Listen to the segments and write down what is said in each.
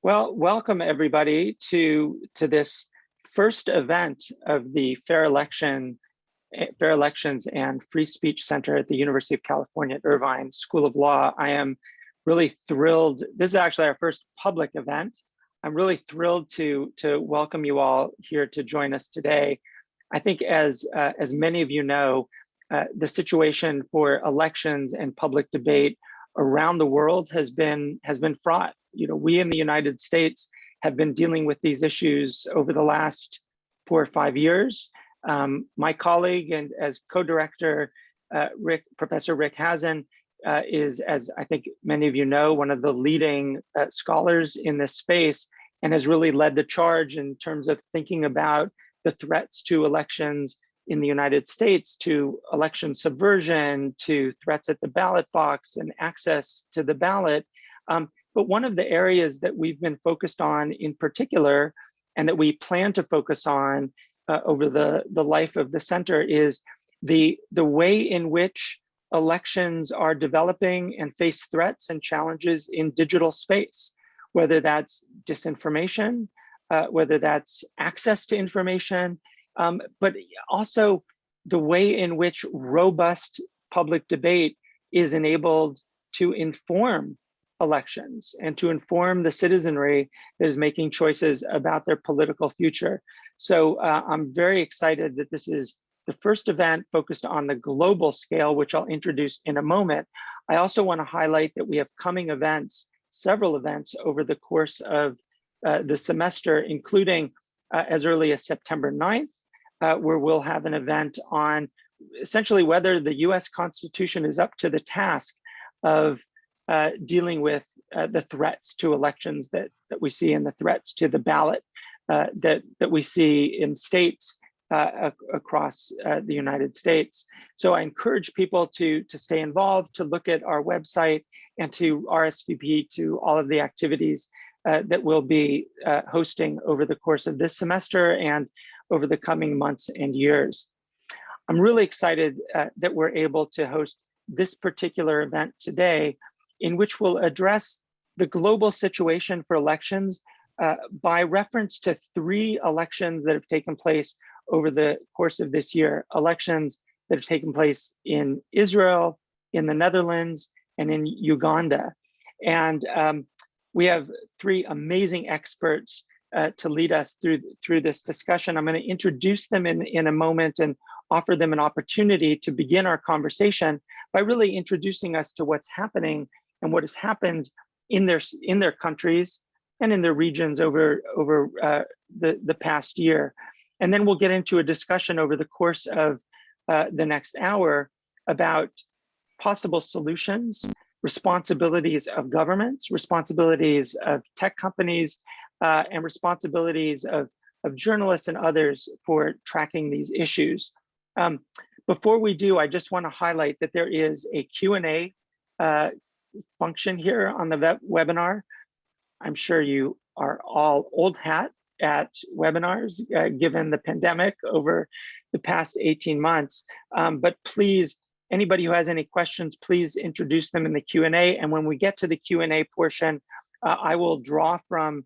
Well, welcome everybody to this first event of the Fair Elections and Free Speech Center at the University of California at Irvine School of Law. I am really thrilled. This is actually our first public event. I'm really thrilled to welcome you all here to join us today. I think as many of you know, the situation for elections and public debate around the world has been fraught. You know, we in the United States have been dealing with these issues over the last 4 or 5 years. My colleague and as co-director, Professor Rick Hazen, is, as I think many of you know, one of the leading scholars in this space and has really led the charge in terms of thinking about the threats to elections in the United States, to election subversion, to threats at the ballot box and access to the ballot. But one of the areas that we've been focused on in particular, and that we plan to focus on over the life of the center, is the way in which elections are developing and face threats and challenges in digital space, whether that's disinformation, whether that's access to information, but also the way in which robust public debate is enabled to inform elections and to inform the citizenry that is making choices about their political future. So I'm very excited that this is the first event focused on the global scale, which I'll introduce in a moment. I also want to highlight that we have coming events, several events over the course of the semester, including as early as September 9th, where we'll have an event on essentially whether the US Constitution is up to the task of dealing with the threats to elections that we see and the threats to the ballot that we see in states across the United States. So I encourage people to stay involved, to look at our website and to RSVP to all of the activities that we'll be hosting over the course of this semester and over the coming months and years. I'm really excited that we're able to host this particular event today, in which we'll address the global situation for elections by reference to 3 elections that have taken place over the course of this year, elections that have taken place in Israel, in the Netherlands, and in Uganda. And we have 3 amazing experts to lead us through this discussion. I'm going to introduce them in a moment and offer them an opportunity to begin our conversation by really introducing us to what's happening and what has happened in their countries and in their regions over the past year. And then we'll get into a discussion over the course of the next hour about possible solutions, responsibilities of governments, responsibilities of tech companies, and responsibilities of journalists and others for tracking these issues. Before we do, I just want to highlight that there is a Q&A function here on the webinar. I'm sure you are all old hat at webinars, given the pandemic over the past 18 months. But please, anybody who has any questions, please introduce them in the Q&A. And when we get to the Q&A portion, I will draw from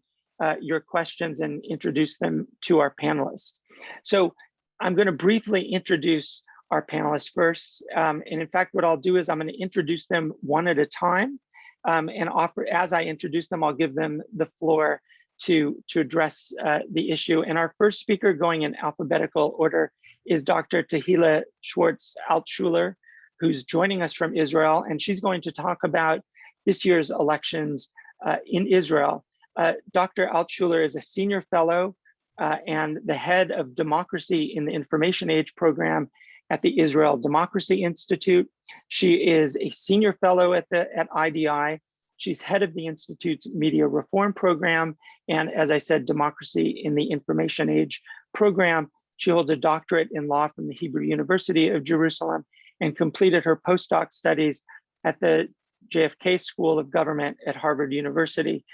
your questions and introduce them to our panelists. So I'm going to briefly introduce our panelists first. And in fact, what I'll do is I'm going to introduce them one at a time and offer, as I introduce them, I'll give them the floor to address the issue. And our first speaker, going in alphabetical order, is Dr. Tehilla Shwartz Altshuler, who's joining us from Israel. And she's going to talk about this year's elections in Israel. Dr. Altshuler is a senior fellow and the head of democracy in the Information Age program at the Israel Democracy Institute. She is a senior fellow at IDI. She's head of the Institute's Media Reform Program. And as I said, Democracy in the Information Age program. She holds a doctorate in law from the Hebrew University of Jerusalem and completed her postdoc studies at the JFK School of Government at Harvard University.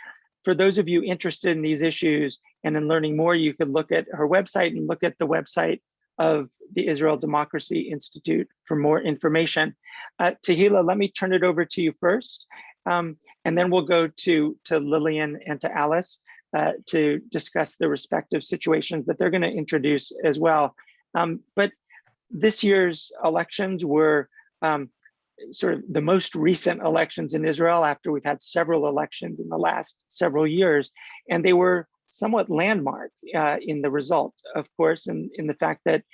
For those of you interested in these issues and in learning more, you could look at her website and look at the website of the Israel Democracy Institute for more information. Tehilla, let me turn it over to you first. And then we'll go to Lillian and to Alice to discuss the respective situations that they're going to introduce as well. But this year's elections were sort of the most recent elections in Israel after we've had several elections in the last several years. And they were somewhat landmark in the result, of course, in the fact that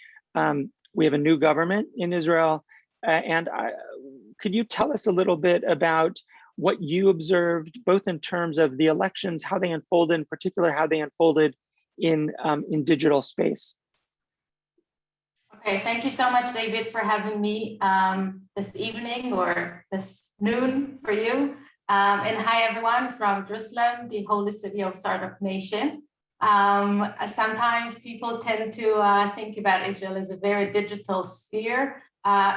we have a new government in Israel. Could you tell us a little bit about what you observed, both in terms of the elections, how they unfolded, in particular, how they unfolded in digital space? Okay, thank you so much, David, for having me this evening or this noon for you. And hi, everyone from Jerusalem, the holy city of Startup Nation. Sometimes people tend to think about Israel as a very digital sphere.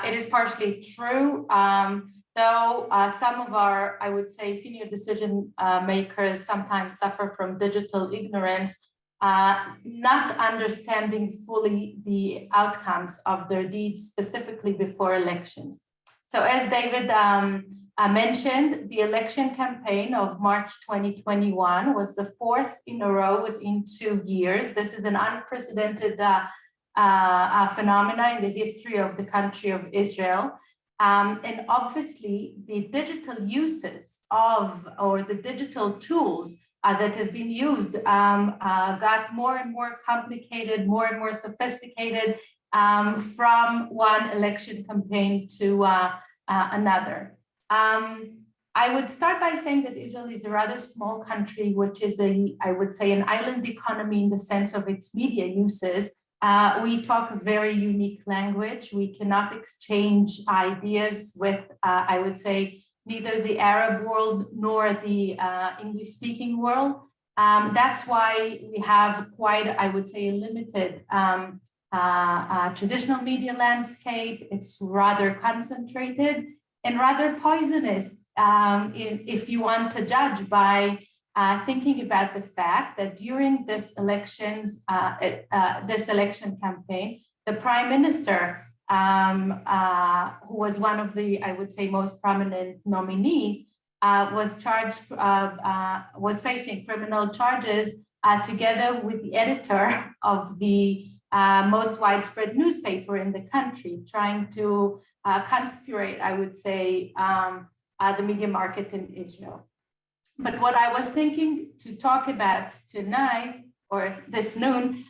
It is partially true, though some of our, I would say, senior decision makers sometimes suffer from digital ignorance, not understanding fully the outcomes of their deeds, specifically before elections. So as David mentioned, the election campaign of March 2021 was the fourth in a row within 2 years. This is an unprecedented phenomena in the history of the country of Israel. And obviously, the digital uses of, or the digital tools that has been used got more and more complicated, more and more sophisticated from one election campaign to another. I would start by saying that Israel is a rather small country, which is I would say, an island economy in the sense of its media uses. We talk a very unique language. We cannot exchange ideas with, I would say, neither the Arab world nor the English-speaking world. That's why we have quite, I would say, a limited traditional media landscape. It's rather concentrated and rather poisonous if you want to judge by thinking about the fact that during this elections, this election campaign, the Prime Minister, who was one of the, I would say, most prominent nominees, was facing criminal charges together with the editor of the most widespread newspaper in the country, trying to conspirate, I would say, the media market in Israel. But what I was thinking to talk about tonight or this noon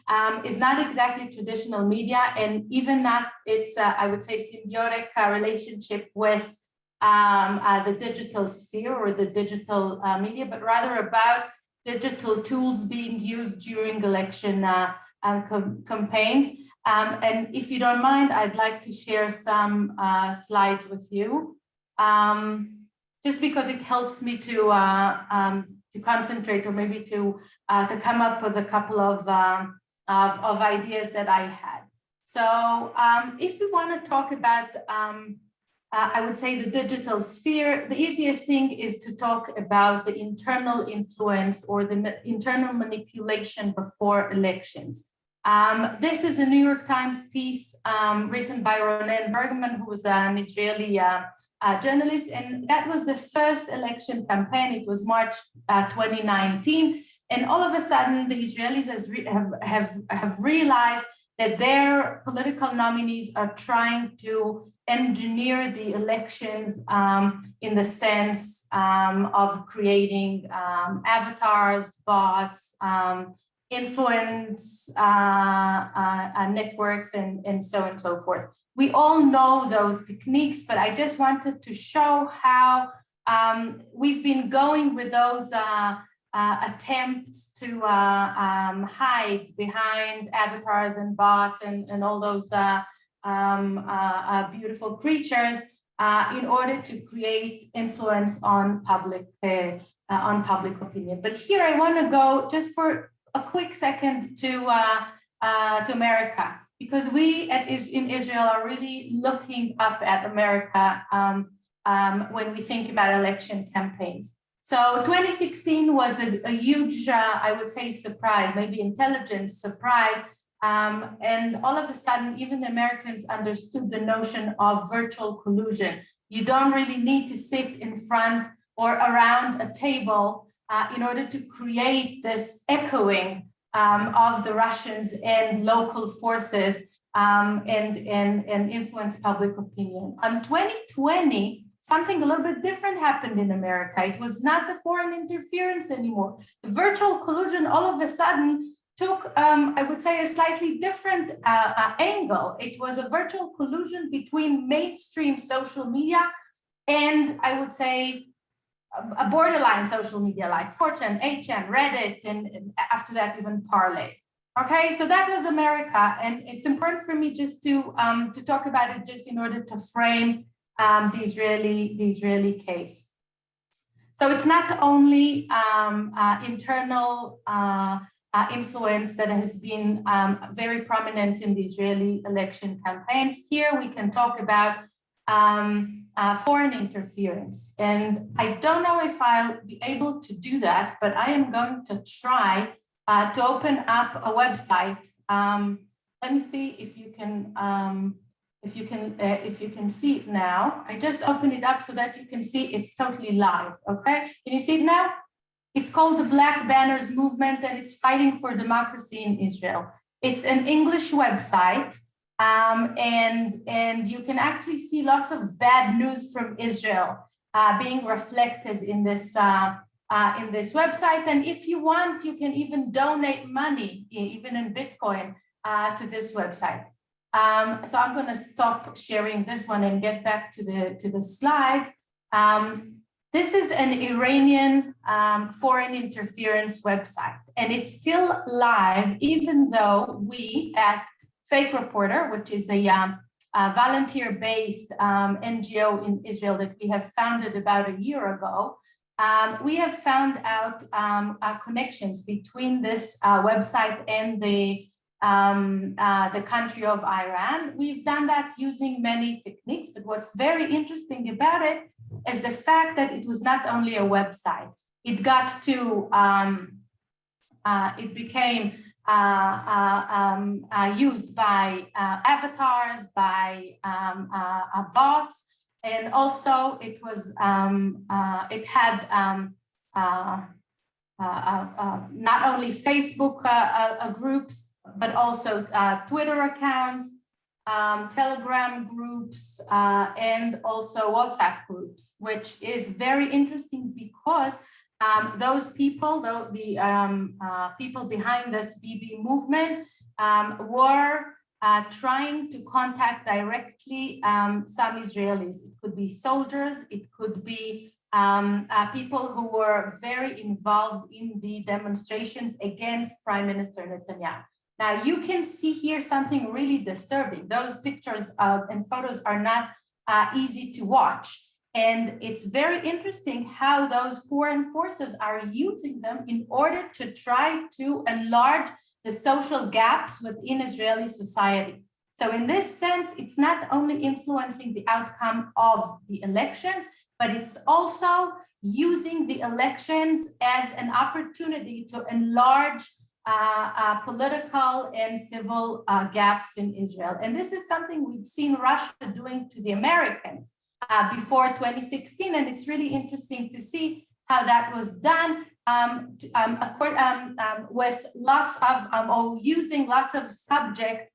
is not exactly traditional media, and even not its, I would say, symbiotic relationship with the digital sphere or the digital media, but rather about digital tools being used during election campaigns. And if you don't mind, I'd like to share some slides with you. Just because it helps me to concentrate, or maybe to come up with a couple of ideas that I had. So if we want to talk about, I would say, the digital sphere, the easiest thing is to talk about the internal influence or the internal manipulation before elections. This is a New York Times piece written by Ronen Bergman, who was an Israeli journalist, and that was the first election campaign. It was March 2019, and all of a sudden the Israelis have realized that their political nominees are trying to engineer the elections in the sense of creating avatars, bots, influence networks, and so on and so forth. We all know those techniques, but I just wanted to show how we've been going with those attempts to hide behind avatars and bots and all those beautiful creatures in order to create influence on public opinion. But here I want to go just for a quick second to America, because we in Israel are really looking up at America when we think about election campaigns. So 2016 was a huge, I would say, surprise, maybe intelligence surprise. And all of a sudden, even the Americans understood the notion of virtual collusion. You don't really need to sit in front or around a table in order to create this echoing of the Russians and local forces and influence public opinion. On 2020, something a little bit different happened in America. It was not the foreign interference anymore. The virtual collusion all of a sudden took, I would say, a slightly different angle. It was a virtual collusion between mainstream social media and, I would say, a borderline social media like 4chan, 8chan, Reddit, and after that even Parler. Okay, so that was America, and it's important for me just to talk about it just in order to frame the Israeli case. So it's not only internal influence that has been very prominent in the Israeli election campaigns. Here we can talk about foreign interference. And I don't know if I'll be able to do that, but I am going to try to open up a website. Let me see if you can see it now. I just opened it up so that you can see it's totally live. Okay, can you see it now? It's called the Black Banners Movement, and it's fighting for democracy in Israel. It's an English website. And you can actually see lots of bad news from Israel being reflected in this website. And if you want, you can even donate money, even in Bitcoin, to this website. So I'm going to stop sharing this one and get back to the slides. This is an Iranian foreign interference website, and it's still live, even though we at Fake Reporter, which is a volunteer-based NGO in Israel that we have founded about a year ago, we have found out connections between this website and the country of Iran. We've done that using many techniques, but what's very interesting about it is the fact that it was not only a website. It got to, it became used by avatars, by bots, and also it was it had not only Facebook groups, but also Twitter accounts, Telegram groups, and also WhatsApp groups, which is very interesting because those people, the people behind this BB movement, were trying to contact directly some Israelis. It could be soldiers, it could be people who were very involved in the demonstrations against Prime Minister Netanyahu. Now you can see here something really disturbing. Those pictures and photos are not easy to watch. And it's very interesting how those foreign forces are using them in order to try to enlarge the social gaps within Israeli society. So in this sense, it's not only influencing the outcome of the elections, but it's also using the elections as an opportunity to enlarge political and civil gaps in Israel. And this is something we've seen Russia doing to the Americans before 2016, and it's really interesting to see how that was done with lots of, or using lots of subjects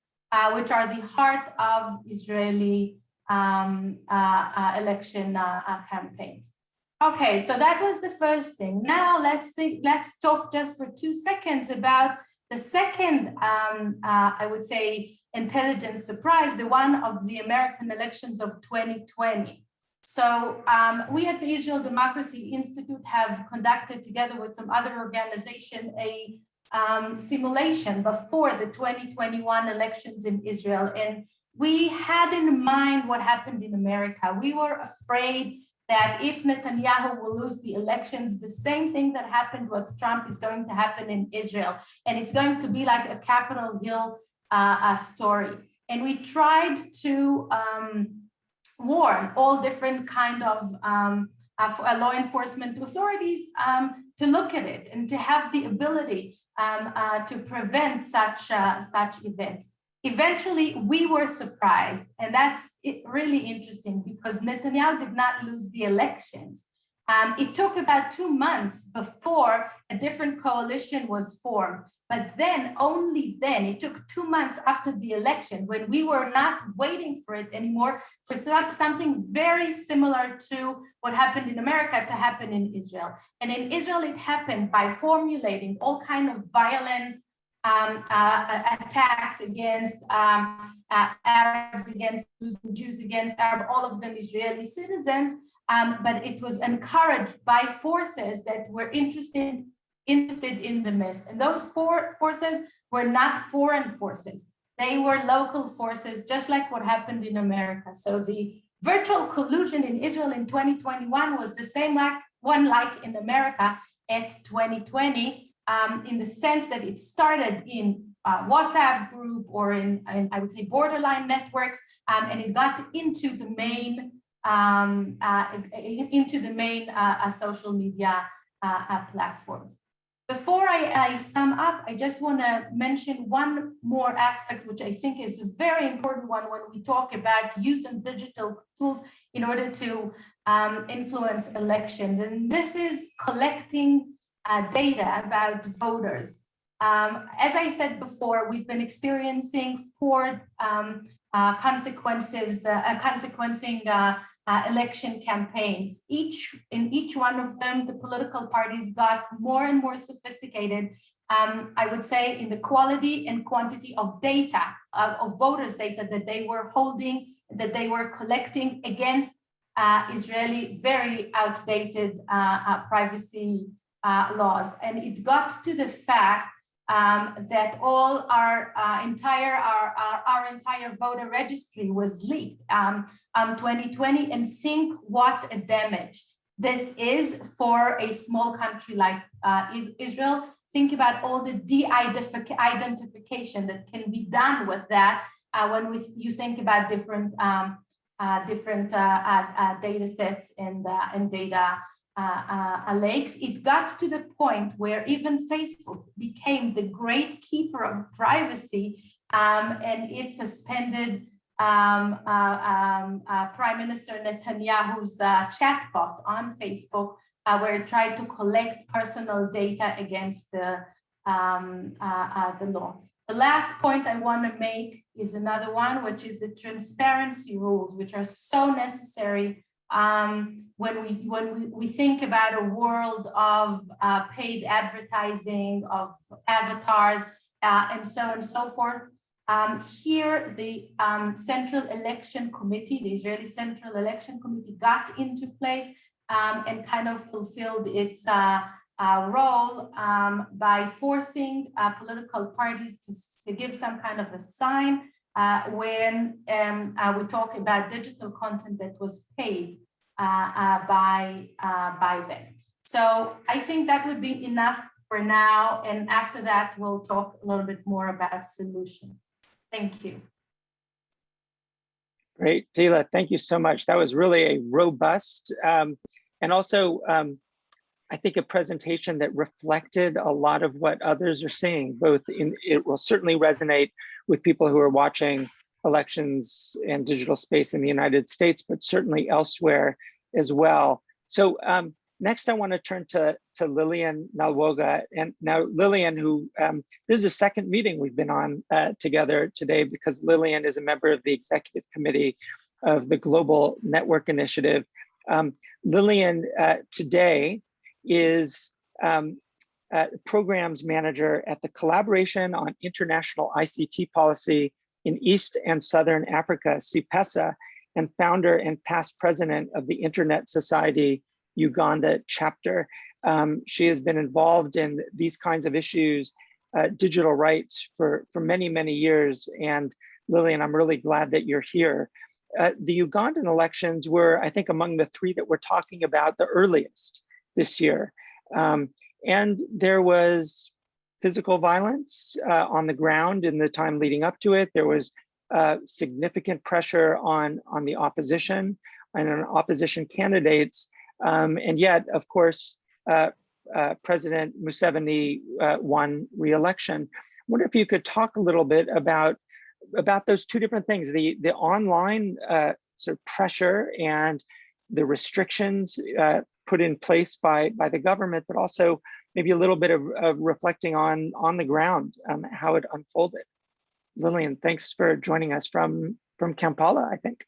which are the heart of Israeli election campaigns. Okay, so that was the first thing. Now let's talk just for 2 seconds about the second, I would say, intelligence surprise, the one of the American elections of 2020. So we at the Israel Democracy Institute have conducted, together with some other organization, a simulation before the 2021 elections in Israel. And we had in mind what happened in America. We were afraid that if Netanyahu will lose the elections, the same thing that happened with Trump is going to happen in Israel. And it's going to be like a Capitol Hill story. And we tried to warn all different kind of law enforcement authorities to look at it and to have the ability to prevent such events. Eventually, we were surprised, and that's really interesting because Netanyahu did not lose the elections. It took about 2 months before a different coalition was formed. But then, only then, it took 2 months after the election, when we were not waiting for it anymore, for something very similar to what happened in America to happen in Israel. And in Israel, it happened by formulating all kinds of violent attacks against Arabs, against Jews, against Arab, all of them Israeli citizens. But it was encouraged by forces that were interested in the midst. And those forces were not foreign forces. They were local forces, just like what happened in America. So the virtual collusion in Israel in 2021 was the same one like in America at 2020, in the sense that it started in WhatsApp group or in I would say borderline networks, and it got into the main social media platforms. Before I sum up, I just want to mention one more aspect, which I think is a very important one when we talk about using digital tools in order to influence elections. And this is collecting data about voters. As I said before, we've been experiencing four consequencing election campaigns. In each one of them, the political parties got more and more sophisticated, I would say, in the quality and quantity of data, of voters' data that they were holding, that they were collecting against Israeli very outdated privacy laws. And it got to the fact that all our entire voter registry was leaked 2020, and think what a damage this is for a small country like Israel. Think about all the de-identification that can be done with that when you think about different data sets and data lakes. It got to the point where even Facebook became the great keeper of privacy, and it suspended Prime Minister Netanyahu's chatbot on Facebook, where it tried to collect personal data against the law. The last point I want to make is another one, which is the transparency rules, which are so necessary when we think about a world of paid advertising, of avatars, and so on and so forth. Here, the Central Election Committee, the Israeli Central Election Committee, got into place and kind of fulfilled its role by forcing political parties to give some kind of a sign when we talk about digital content that was paid by them. So I think that would be enough for now. And after that, we'll talk a little bit more about solutions. Thank you. Great, Tehilla, thank you so much. That was really a robust and also I think a presentation that reflected a lot of what others are seeing. It will certainly resonate with people who are watching elections and digital space in the United States, but certainly elsewhere as well. So next I want to turn to Lillian Nalwoga. And now Lillian, who this is the second meeting we've been on together today, because Lillian is a member of the executive committee of the Global Network Initiative. Lillian today is programs manager at the Collaboration on International ICT Policy in East and Southern Africa, CIPESA, and founder and past president of the Internet Society Uganda chapter. She has been involved in these kinds of issues, digital rights, for many, many years. And Lillian, I'm really glad that you're here. The Ugandan elections were, I think, among the three that we're talking about the earliest this year. And there was physical violence on the ground in the time leading up to it. There was significant pressure on the opposition and on opposition candidates. And yet, of course, President Museveni won re-election. I wonder if you could talk a little bit about those two different things, the online sort of pressure and the restrictions put in place by the government, but also maybe a little bit of reflecting on the ground, how it unfolded. Lillian, thanks for joining us from Kampala, I think.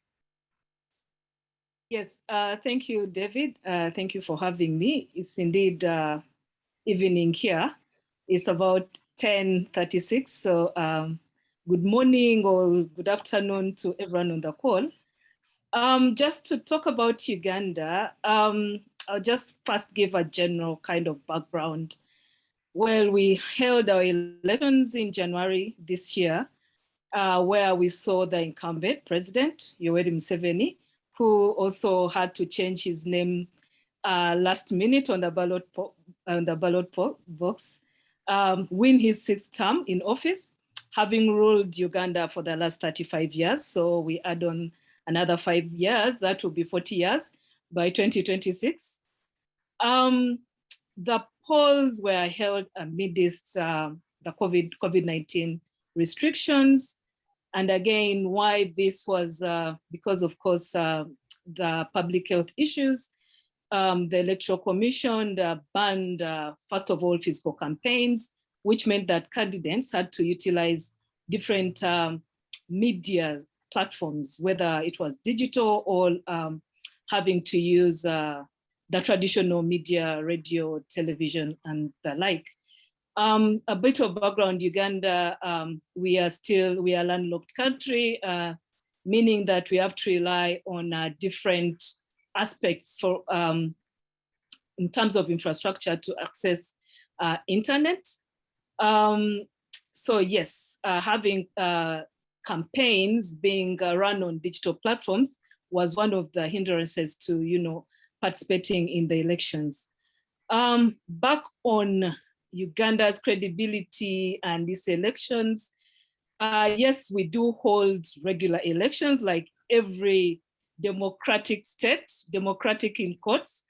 Yes, thank you, David. Thank you for having me. It's indeed evening here. It's about 10:36, so good morning or good afternoon to everyone on the call. Just to talk about Uganda, I'll just first give a general kind of background. Well, we held our elections in January this year, where we saw the incumbent president, Yoweri Museveni, who also had to change his name last minute on the ballot box, win his 6th term in office, having ruled Uganda for the last 35 years. So we add on another 5 years, that will be 40 years by 2026. The polls were held amidst the COVID-19 restrictions. And again, why this was because, of course, the public health issues. The Electoral Commission banned, first of all, physical campaigns, which meant that candidates had to utilize different media platforms, whether it was digital or having to use the traditional media, radio, television, and the like. A bit of background, Uganda, we are a landlocked country, meaning that we have to rely on different aspects for in terms of infrastructure to access internet. So yes, having campaigns being run on digital platforms was one of the hindrances to, participating in the elections. Back on Uganda's credibility and these elections, yes, we do hold regular elections like every democratic state, democratic in quotes,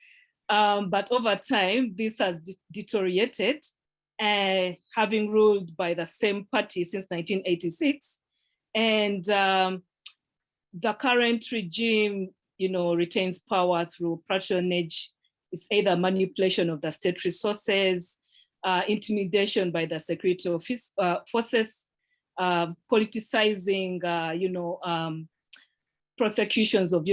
but over time, this has deteriorated, having ruled by the same party since 1986. And the current regime, retains power through patronage. It's either manipulation of the state resources, intimidation by the security forces, politicizing, prosecutions of,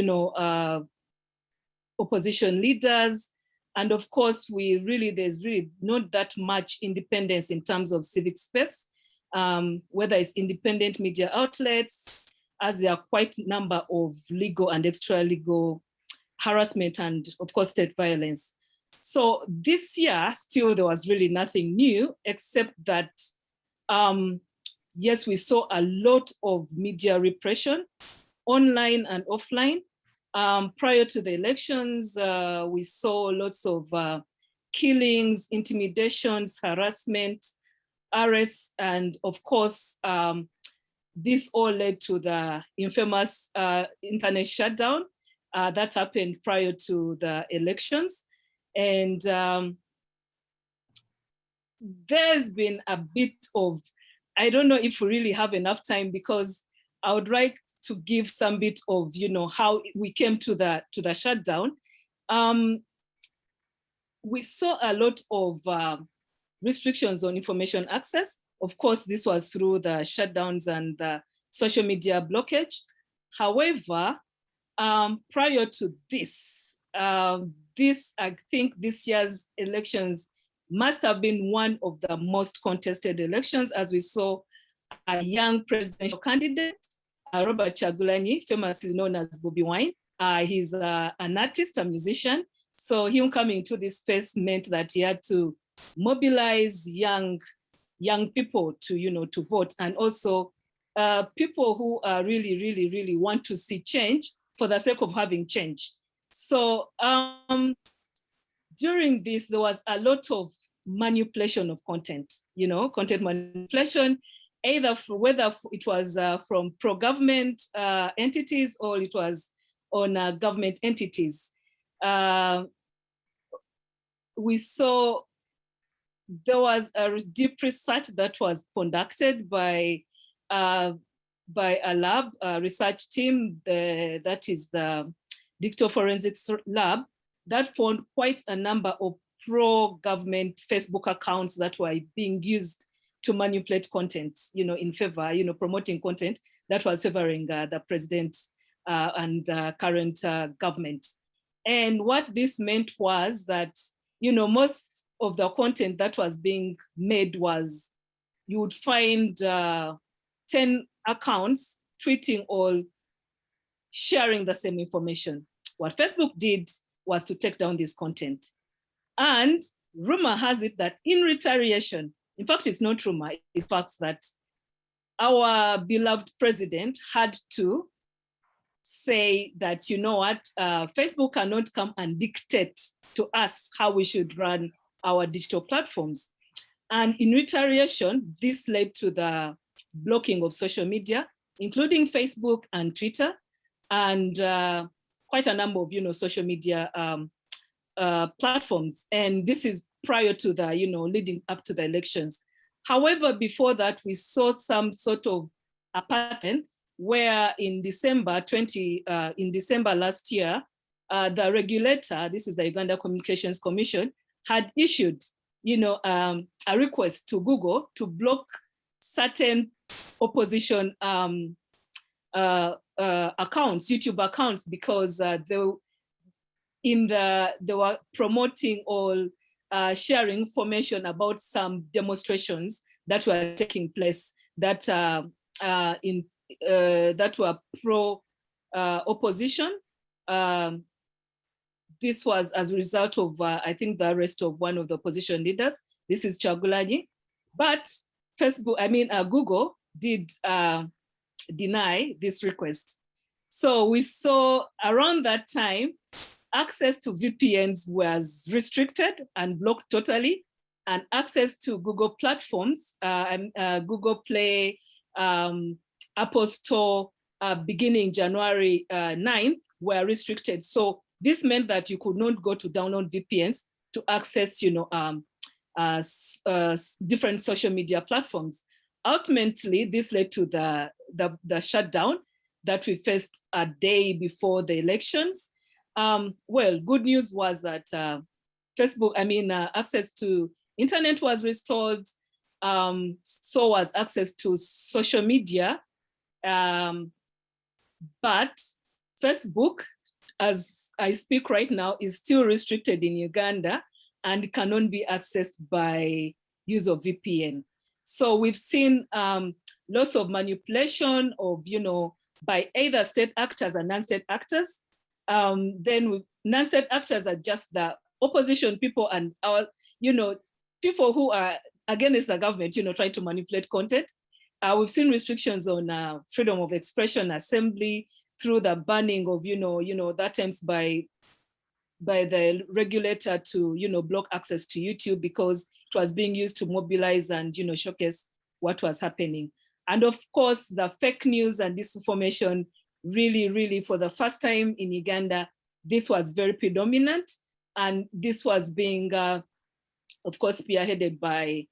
opposition leaders. And of course, there's really not that much independence in terms of civic space, whether it's independent media outlets, as there are quite a number of legal and extra-legal harassment and of course, state violence. So this year, still there was really nothing new, except that, yes, we saw a lot of media repression, online and offline. Prior to the elections, we saw lots of killings, intimidations, harassment, arrests, and of course, this all led to the infamous internet shutdown that happened prior to the elections. And there's been a bit of, I don't know if we really have enough time, because I would like to give some bit of, how we came to the shutdown. We saw a lot of restrictions on information access. Of course, this was through the shutdowns and the social media blockage. However, prior to this, I think this year's elections must have been one of the most contested elections, as we saw a young presidential candidate, Robert Kyagulanyi, famously known as Bobi Wine. He's an artist, a musician. So him coming to this space meant that he had to mobilize young people to vote, and also people who really want to see change for the sake of having change. So during this, there was a lot of manipulation of content, content manipulation, either whether it was from pro-government entities or it was on government entities. We saw there was a deep research that was conducted by a lab, research team, that is the Digital Forensics Lab, that found quite a number of pro-government Facebook accounts that were being used to manipulate content, in favor, promoting content that was favoring the president and the current government. And what this meant was that, most of the content that was being made was, you would find 10 accounts tweeting or sharing the same information. What Facebook did was to take down this content. And rumor has it that in retaliation, in fact, it's not rumor, it's facts that our beloved president had to say that, you know what, Facebook cannot come and dictate to us how we should run our digital platforms. And in retaliation, this led to the blocking of social media, including Facebook and Twitter, and quite a number of, social media platforms. And this is prior to the, leading up to the elections. However, before that, we saw some sort of a pattern where in December last year, the regulator, this is the Uganda Communications Commission, had issued, a request to Google to block certain opposition accounts, YouTube accounts, because they were promoting or sharing information about some demonstrations that were taking place that that were pro opposition. This was as a result of, I think, the arrest of one of the opposition leaders. This is Chagulanyi. But Google did deny this request. So we saw around that time, access to VPNs was restricted and blocked totally, and access to Google platforms, Google Play, Apple Store, beginning January 9th, were restricted. So this meant that you could not go to download VPNs to access, different social media platforms. Ultimately, this led to the shutdown that we faced a day before the elections. Well, good news was that Facebook, access to internet was restored. So was access to social media. But Facebook, as I speak right now, is still restricted in Uganda and cannot be accessed by use of VPN. So we've seen lots of manipulation of, by either state actors and non-state actors. Then non-state actors are just the opposition people and our, people who are against the government, trying to manipulate content. We've seen restrictions on freedom of expression, assembly, through the banning of, the attempts by the regulator to, block access to YouTube because it was being used to mobilize and, showcase what was happening. And of course, the fake news and disinformation really, for the first time in Uganda, this was very predominant. And this was being, of course, spearheaded by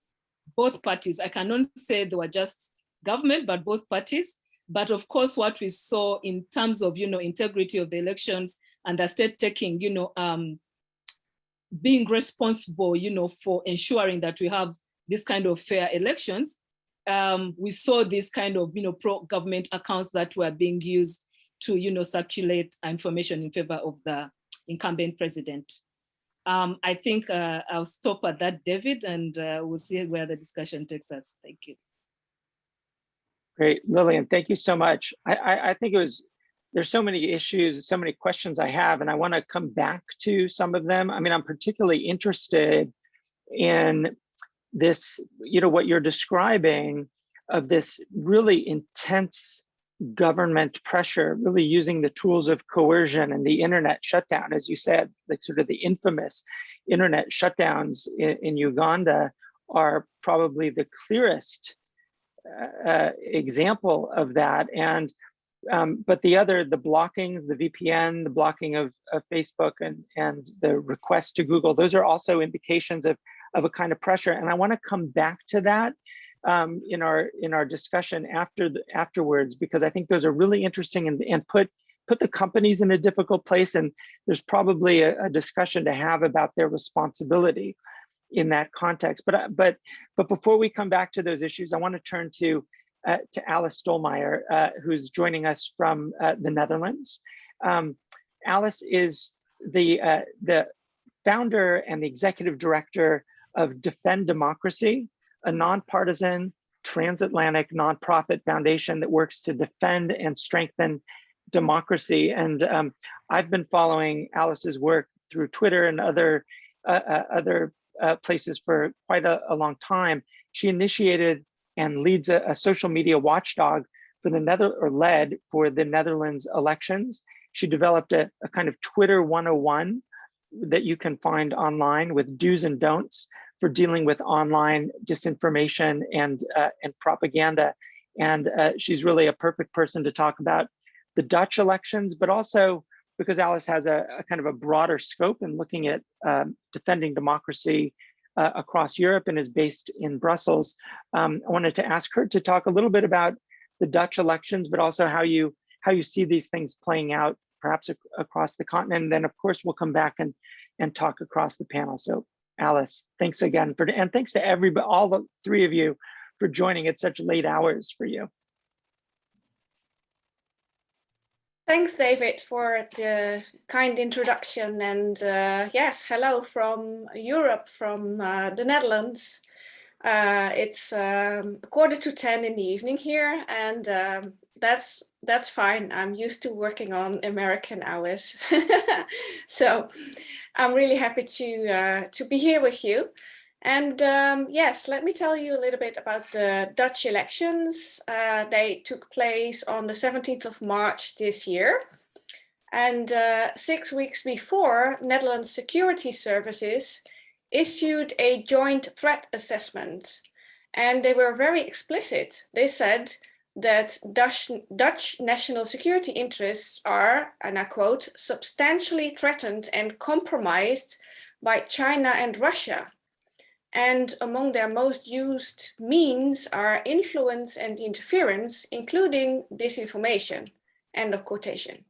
both parties. I cannot say they were just government, but both parties. But of course, what we saw in terms of, integrity of the elections and the state taking, being responsible, for ensuring that we have this kind of fair elections, we saw this kind of, pro-government accounts that were being used to, circulate information in favor of the incumbent president. I think I'll stop at that, David, and we'll see where the discussion takes us. Thank you. Great, Lillian, thank you so much. I think there's so many issues, so many questions I have, and I want to come back to some of them. I'm particularly interested in this, what you're describing of this really intense government pressure, really using the tools of coercion and the internet shutdown, as you said, like sort of the infamous internet shutdowns in Uganda are probably the clearest example of that. And but the blockings, the VPN, the blocking of Facebook and the request to Google, those are also indications of a kind of pressure. And I want to come back to that in our discussion afterwards, because I think those are really interesting and put put the companies in a difficult place, and there's probably a discussion to have about their responsibility in that context. But before we come back to those issues, I want to turn to Alice Stollmeyer, who's joining us from the Netherlands. Alice is the founder and the executive director of Defend Democracy, a nonpartisan transatlantic nonprofit foundation that works to defend and strengthen democracy. And I've been following Alice's work through Twitter and other places for quite a long time. She initiated and leads a social media watchdog for led for the Netherlands elections. She developed a kind of Twitter 101 that you can find online with do's and don'ts for dealing with online disinformation and propaganda. And she's really a perfect person to talk about the Dutch elections, but also because Alice has a kind of a broader scope in looking at defending democracy across Europe and is based in Brussels. I wanted to ask her to talk a little bit about the Dutch elections, but also how you see these things playing out perhaps across the continent. And then of course, we'll come back and talk across the panel. So Alice, thanks again and thanks to everybody, all the three of you for joining at such late hours for you. Thanks, David, for the kind introduction. And yes, hello from Europe, from the Netherlands. It's 9:45 in the evening here, and that's fine. I'm used to working on American hours. So I'm really happy to be here with you. And yes, let me tell you a little bit about the Dutch elections. They took place on the 17th of March this year. And 6 weeks before, Netherlands Security Services issued a joint threat assessment. And they were very explicit. They said that Dutch national security interests are, and I quote, substantially threatened and compromised by China and Russia. And among their most used means are influence and interference, including disinformation, end of quotation.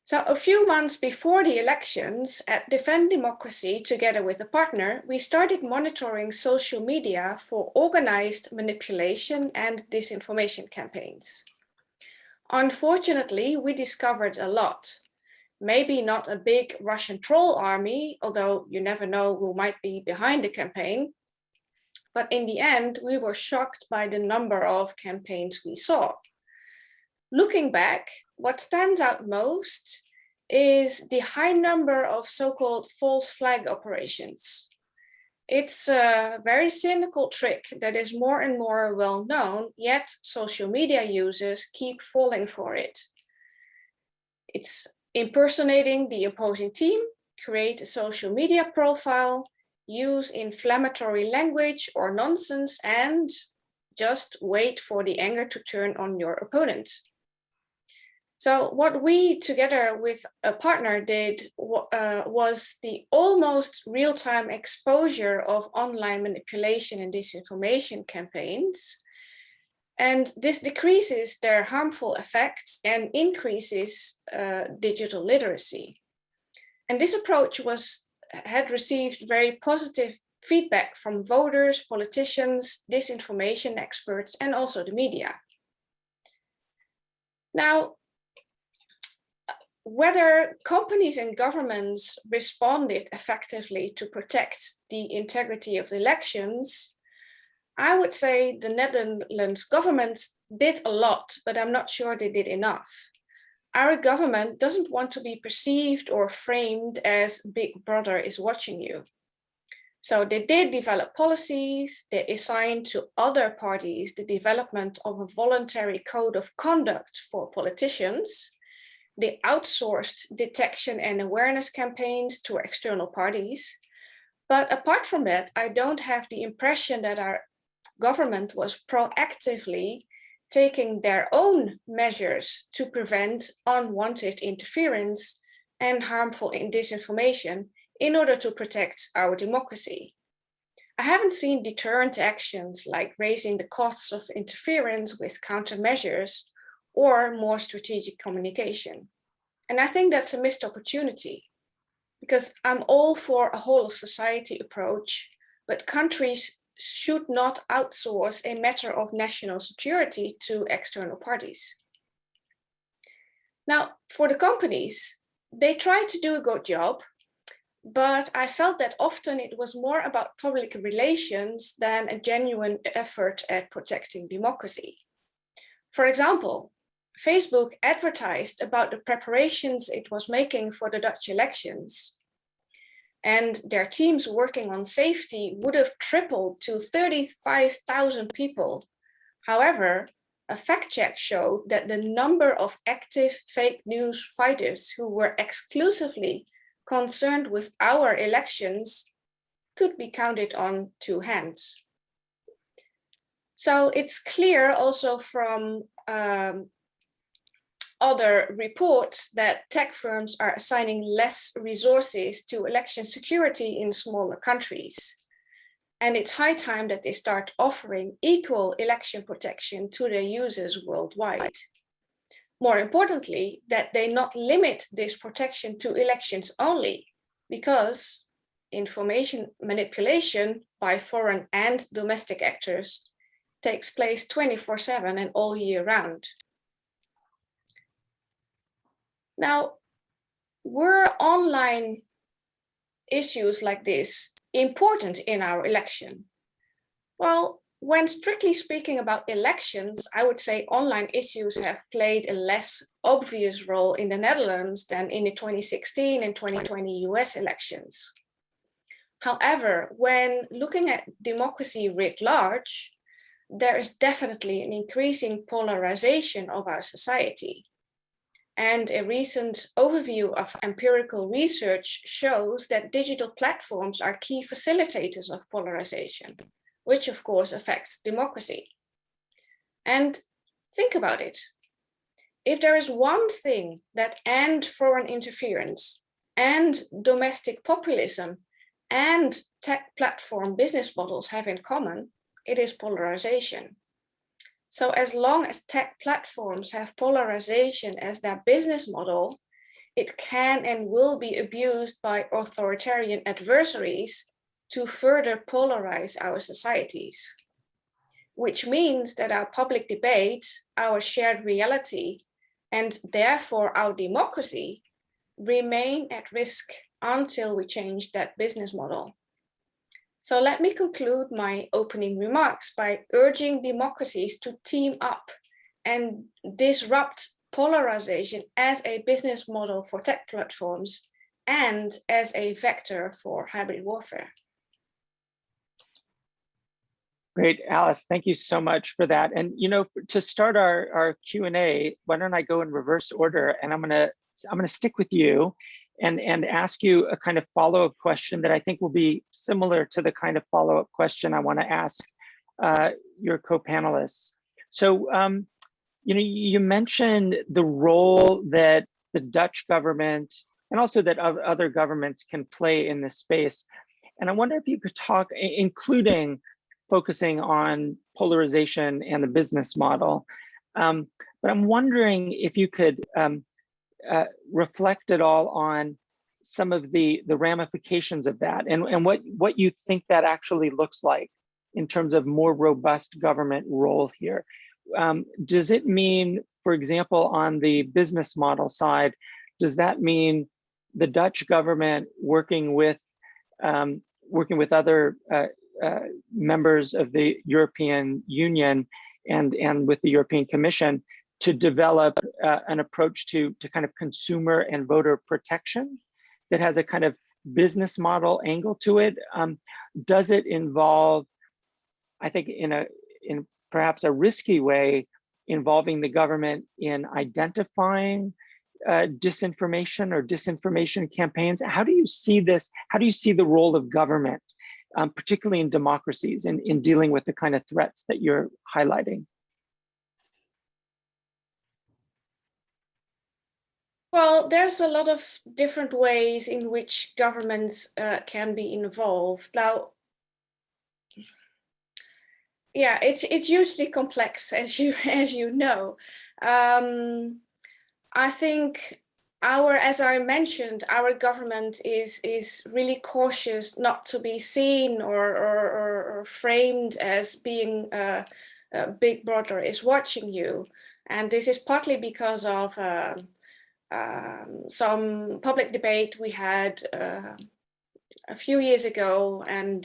So a few months before the elections, at Defend Democracy, together with a partner, we started monitoring social media for organized manipulation and disinformation campaigns. Unfortunately, we discovered a lot. Maybe not a big Russian troll army, although you never know who might be behind the campaign. But in the end, we were shocked by the number of campaigns we saw. Looking back, what stands out most is the high number of so-called false flag operations. It's a very cynical trick that is more and more well known, yet social media users keep falling for it. It's impersonating the opposing team, create a social media profile, use inflammatory language or nonsense, and just wait for the anger to turn on your opponent. So what we, together with a partner, did was the almost real-time exposure of online manipulation and disinformation campaigns. And this decreases their harmful effects and increases digital literacy. And this approach had received very positive feedback from voters, politicians, disinformation experts, and also the media. Now, whether companies and governments responded effectively to protect the integrity of the elections, I would say the Netherlands government did a lot, but I'm not sure they did enough. Our government doesn't want to be perceived or framed as Big Brother is watching you. So they did develop policies, they assigned to other parties the development of a voluntary code of conduct for politicians. They outsourced detection and awareness campaigns to external parties. But apart from that, I don't have the impression that our government was proactively taking their own measures to prevent unwanted interference and harmful disinformation in order to protect our democracy. I haven't seen deterrent actions like raising the costs of interference with countermeasures or more strategic communication. And I think that's a missed opportunity, because I'm all for a whole of society approach, but countries should not outsource a matter of national security to external parties. Now, for the companies, they try to do a good job, but I felt that often it was more about public relations than a genuine effort at protecting democracy. For example, Facebook advertised about the preparations it was making for the Dutch elections, and their teams working on safety would have tripled to 35,000 people. However, a fact check showed that the number of active fake news fighters who were exclusively concerned with our elections could be counted on two hands. So it's clear also from other reports that tech firms are assigning less resources to election security in smaller countries. And it's high time that they start offering equal election protection to their users worldwide. More importantly, that they not limit this protection to elections only, because information manipulation by foreign and domestic actors takes place 24/7 and all year round. Now, were online issues like this important in our election? Well, when strictly speaking about elections, I would say online issues have played a less obvious role in the Netherlands than in the 2016 and 2020 US elections. However, when looking at democracy writ large, there is definitely an increasing polarization of our society. And a recent overview of empirical research shows that digital platforms are key facilitators of polarization, which of course affects democracy. And think about it. If there is one thing that and foreign interference and domestic populism and tech platform business models have in common, it is polarization. So as long as tech platforms have polarization as their business model, it can and will be abused by authoritarian adversaries to further polarize our societies, which means that our public debate, our shared reality, and therefore our democracy remain at risk until we change that business model. So let me conclude my opening remarks by urging democracies to team up and disrupt polarization as a business model for tech platforms and as a vector for hybrid warfare. Great, Alice, thank you so much for that. And to start our Q&A, why don't I go in reverse order, and I'm gonna stick with you and ask you a kind of follow-up question that I think will be similar to the kind of follow-up question I want to ask your co-panelists. So, you mentioned the role that the Dutch government and also that other governments can play in this space. And I wonder if you could talk, including focusing on polarization and the business model. But I'm wondering if you could reflect at all on some of the ramifications of that and what you think that actually looks like in terms of more robust government role here. Does it mean, for example, on the business model side, does that mean the Dutch government working with other members of the European Union and with the European Commission to develop an approach to kind of consumer and voter protection that has a kind of business model angle to it? Does it involve, I think in perhaps a risky way, involving the government in identifying disinformation or disinformation campaigns? How do you see this? How do you see the role of government, particularly in democracies, in dealing with the kind of threats that you're highlighting? Well, there's a lot of different ways in which governments can be involved. Now, Yeah, it's hugely complex, as you know. I think as I mentioned, our government is really cautious not to be seen or framed as being Big Brother is watching you, and this is partly because of some public debate we had a few years ago, and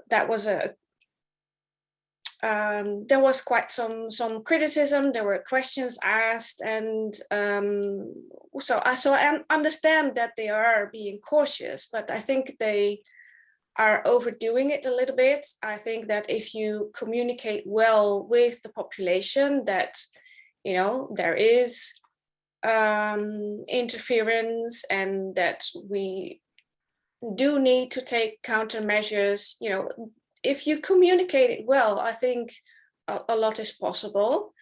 that was there was quite some criticism. There were questions asked, and so I understand that they are being cautious, but I think they are overdoing it a little bit. I think that if you communicate well with the population that, you know, there is interference and that we do need to take countermeasures, you know, if you communicate it well, I think a lot is possible.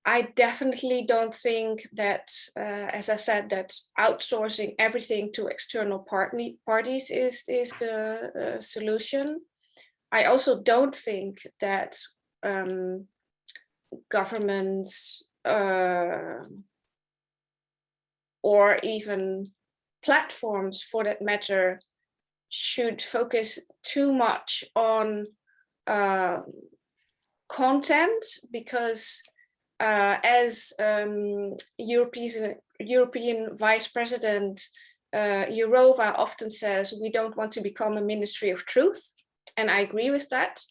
I definitely don't think that, as I said, that outsourcing everything to external parties is the solution. I also don't think that governments or even platforms, for that matter, should focus too much on content, because as European Vice President Jourova often says, we don't want to become a ministry of truth, and I agree with that.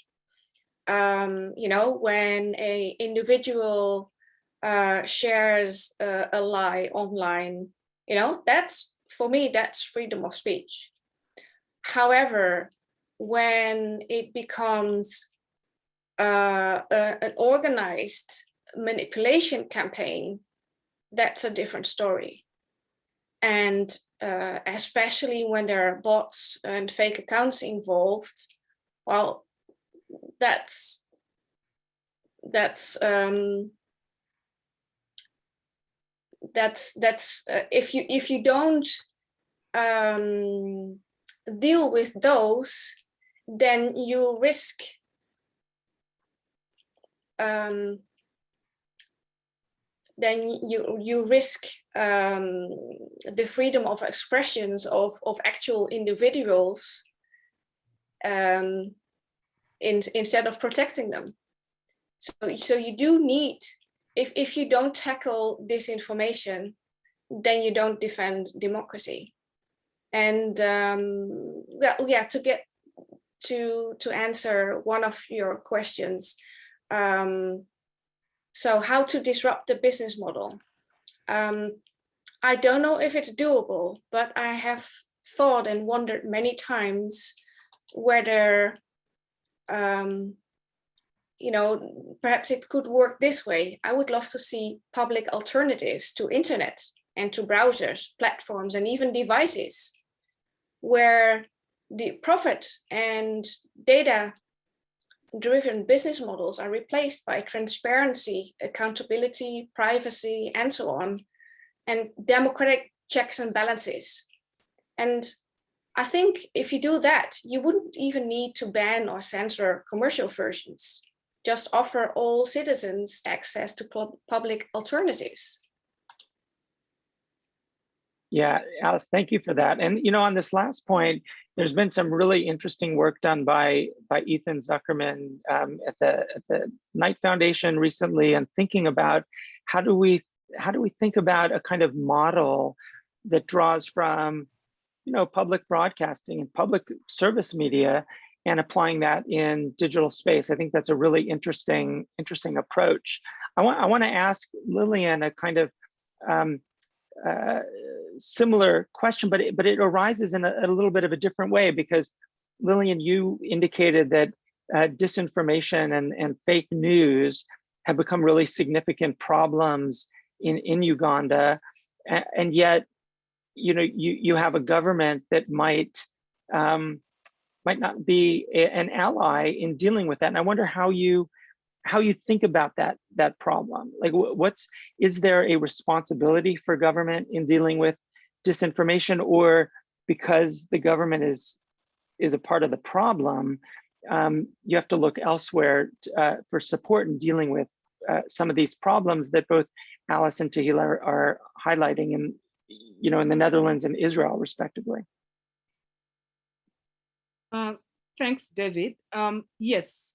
You know, when an individual shares a lie online, you know, that's, for me, that's freedom of speech. However, when it becomes an organized manipulation campaign, that's a different story. And especially when there are bots and fake accounts involved, well, that's if you don't deal with those, then you risk the freedom of expressions of actual individuals instead of protecting them. So you do need, if you don't tackle disinformation, then you don't defend democracy. And yeah, to get to answer one of your questions, so how to disrupt the business model? I don't know if it's doable, but I have thought and wondered many times whether you know, perhaps it could work this way. I would love to see public alternatives to internet and to browsers, platforms, and even devices, where the profit and data-driven business models are replaced by transparency, accountability, privacy, and so on, and democratic checks and balances. And I think if you do that, you wouldn't even need to ban or censor commercial versions. Just offer all citizens access to public alternatives. Yeah, Alice, thank you for that. And you know, on this last point, there's been some really interesting work done by Ethan Zuckerman at the Knight Foundation recently, and thinking about how do we think about a kind of model that draws from, you know, public broadcasting and public service media, and applying that in digital space. I think that's a really interesting approach. I want to ask Lillian a kind of similar question, but it arises in a little bit of a different way, because Lillian, you indicated that disinformation and fake news have become really significant problems in Uganda, and yet, you know, you have a government that might not be an ally in dealing with that. And I wonder how you think about that problem. Like, is there a responsibility for government in dealing with disinformation, or because the government is is a part of the problem, you have to look elsewhere for support in dealing with some of these problems that both Alice and Tehilla are highlighting in, in the Netherlands and Israel, respectively. Thanks, David. Yes,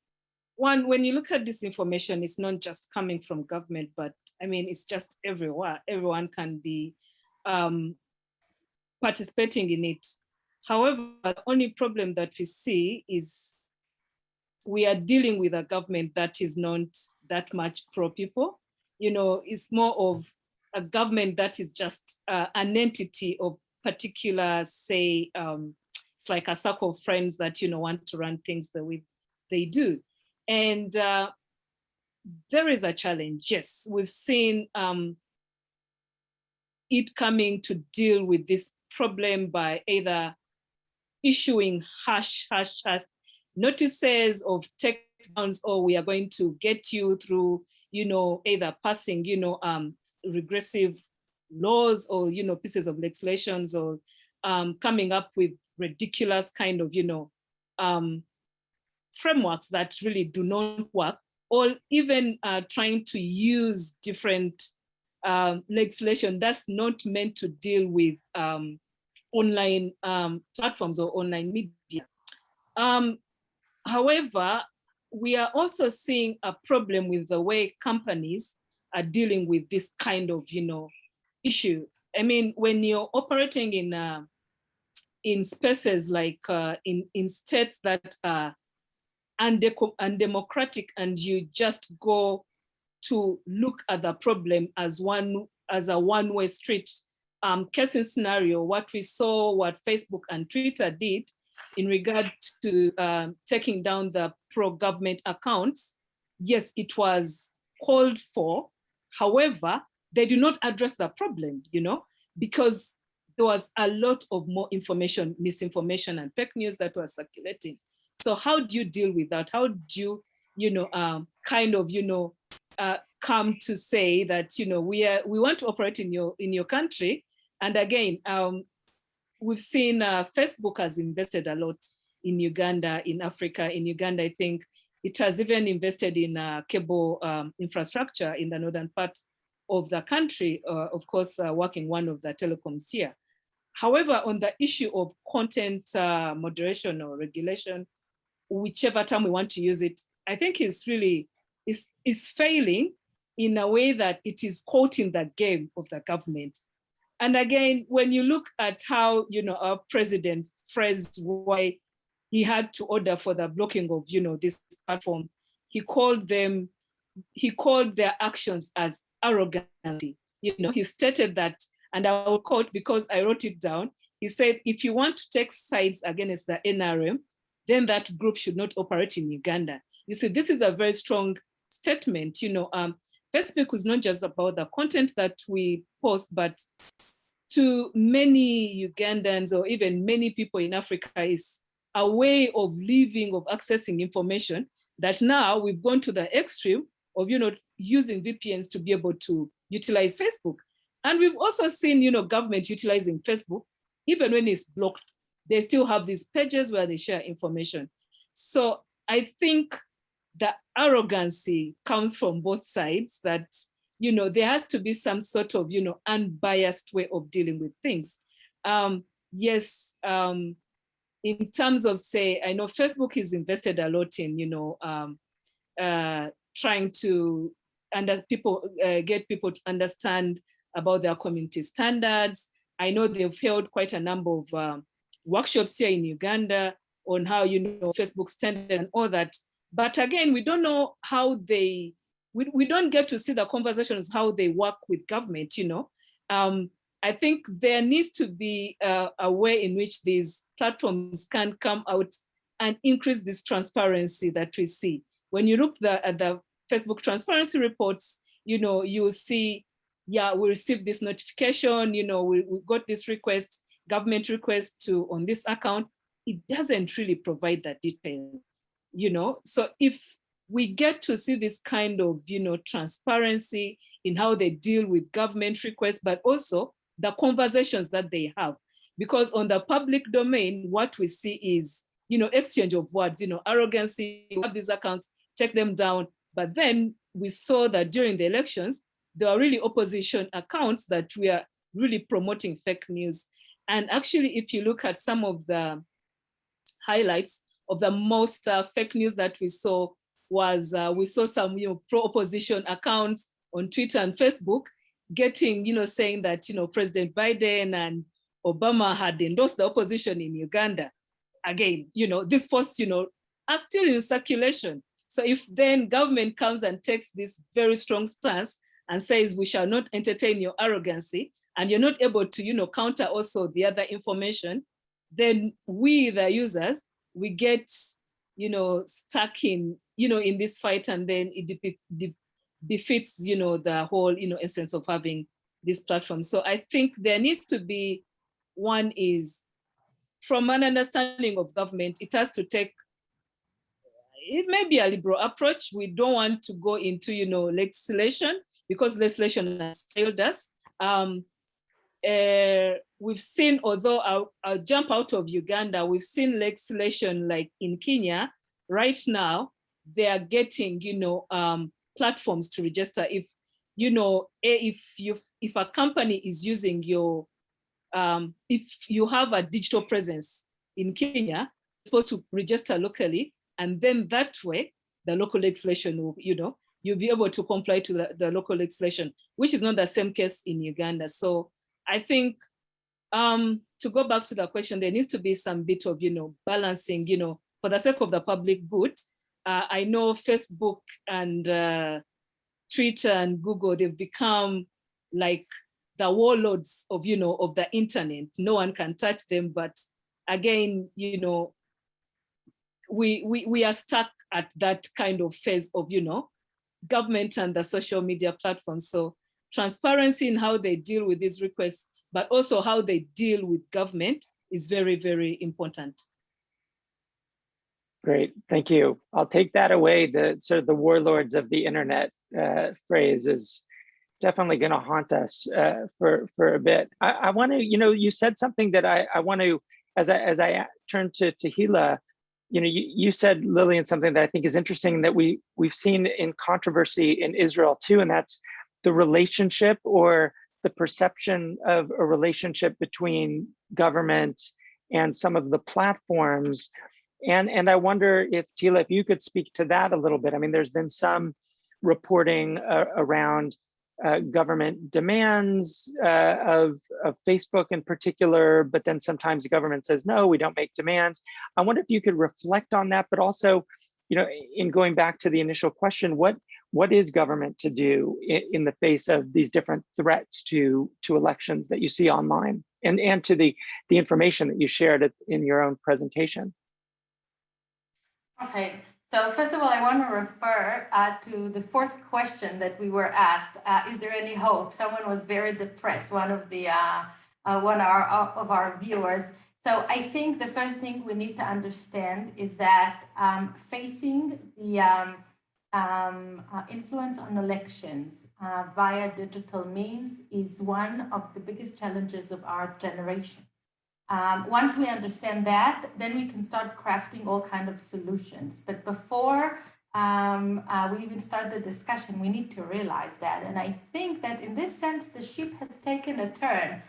when you look at disinformation, it's not just coming from government, but I mean, it's just everywhere. Everyone can be participating in it. However, the only problem that we see is we are dealing with a government that is not that much pro-people. It's more of a government that is just an entity of particular, say, it's like a circle of friends that, want to run things the way they do. And there is a challenge, yes. We've seen it coming to deal with this problem by either issuing harsh notices of takedowns, or we are going to get you through, either passing, regressive laws or, pieces of legislations, or coming up with ridiculous kind of, frameworks that really do not work, or even trying to use different legislation that's not meant to deal with online platforms or online media. However, we are also seeing a problem with the way companies are dealing with this kind of, issue. I mean, when you're operating in spaces like in states that are undemocratic, and you just go to look at the problem as a one-way street, case in scenario, what we saw, what Facebook and Twitter did in regard to taking down the pro-government accounts, yes, it was called for. However, they do not address the problem, because there was a lot of more information, misinformation and fake news that was circulating. So how do you deal with that? How do you, come to say that, we want to operate in your country? And again, we've seen Facebook has invested a lot in Uganda, in Africa. In Uganda, I think it has even invested in cable infrastructure in the northern part of the country, of course, working one of the telecoms here. However, on the issue of content moderation or regulation, whichever term we want to use it, I think is failing in a way that it is caught in the game of the government. And again, when you look at how, our president phrased why he had to order for the blocking of, this platform, he called their actions as arrogancy. He stated that, and I will quote because I wrote it down. He said, if you want to take sides against the NRM, then that group should not operate in Uganda. You see, this is a very strong statement. Facebook is not just about the content that we post, but to many Ugandans or even many people in Africa is a way of living, of accessing information that now we've gone to the extreme of, using VPNs to be able to utilize Facebook. And we've also seen, government utilizing Facebook, even when it's blocked, they still have these pages where they share information. So I think the arrogancy comes from both sides, that, there has to be some sort of, unbiased way of dealing with things. Yes, in terms of, say, I know Facebook is invested a lot in, trying to get people to understand about their community standards. I know they've held quite a number of workshops here in Uganda on how, Facebook standards and all that. But again, we don't know how we don't get to see the conversations, how they work with government, I think there needs to be a way in which these platforms can come out and increase this transparency that we see. When you look at the Facebook transparency reports, you see, yeah, we received this notification, we got this request, government request on this account. It doesn't really provide that detail, So if we get to see this kind of, transparency in how they deal with government requests, but also the conversations that they have. Because on the public domain, what we see is exchange of words, arrogancy, you have these accounts, take them down. But then we saw that during the elections, there are really opposition accounts that were really promoting fake news. And actually, if you look at some of the highlights of the most fake news that we saw was, we saw some pro-opposition accounts on Twitter and Facebook getting, saying that, President Biden and Obama had endorsed the opposition in Uganda. Again, these posts, are still in circulation. So if then government comes and takes this very strong stance and says, we shall not entertain your arrogancy, and you're not able to, counter also the other information, then we, the users, we get, stuck in, in this fight, and then it defeats, the whole, essence of having this platform. So I think there needs to be, one is, from an understanding of government, it has to take, it may be a liberal approach. We don't want to go into, legislation, because legislation has failed us. We've seen, although I'll jump out of Uganda, we've seen legislation like in Kenya right now, they are getting, platforms to register. If, if a company is using your, if you have a digital presence in Kenya, you're supposed to register locally, and then that way, the local legislation will, you'll be able to comply to the local legislation, which is not the same case in Uganda. So I think, to go back to the question, there needs to be some bit of, balancing, for the sake of the public good. I know Facebook and Twitter and Google, they've become like the warlords of, of the internet. No one can touch them. But again, we are stuck at that kind of phase of, government and the social media platforms. So transparency in how they deal with these requests, but also how they deal with government is very, very important. Great, thank you. I'll take that away. The sort of the warlords of the internet phrase is definitely going to haunt us for a bit. I want to, you said something that I want to, as I turn to Tehilla, you said, Lillian, something that I think is interesting that we've seen in controversy in Israel too, and that's the relationship or the perception of a relationship between government and some of the platforms. And I wonder if, Tehilla, if you could speak to that a little bit. I mean, there's been some reporting around government demands of Facebook in particular, but then sometimes the government says, no, we don't make demands. I wonder if you could reflect on that, but also, in going back to the initial question, what is government to do in the face of these different threats to elections that you see online and to the information that you shared in your own presentation? Okay, so first of all, I want to refer to the fourth question that we were asked. Is there any hope? Someone was very depressed, one of our viewers. So I think the first thing we need to understand is that facing the influence on elections via digital means is one of the biggest challenges of our generation. Once we understand that, then we can start crafting all kinds of solutions. But before we even start the discussion, we need to realize that. And I think that in this sense, the ship has taken a turn.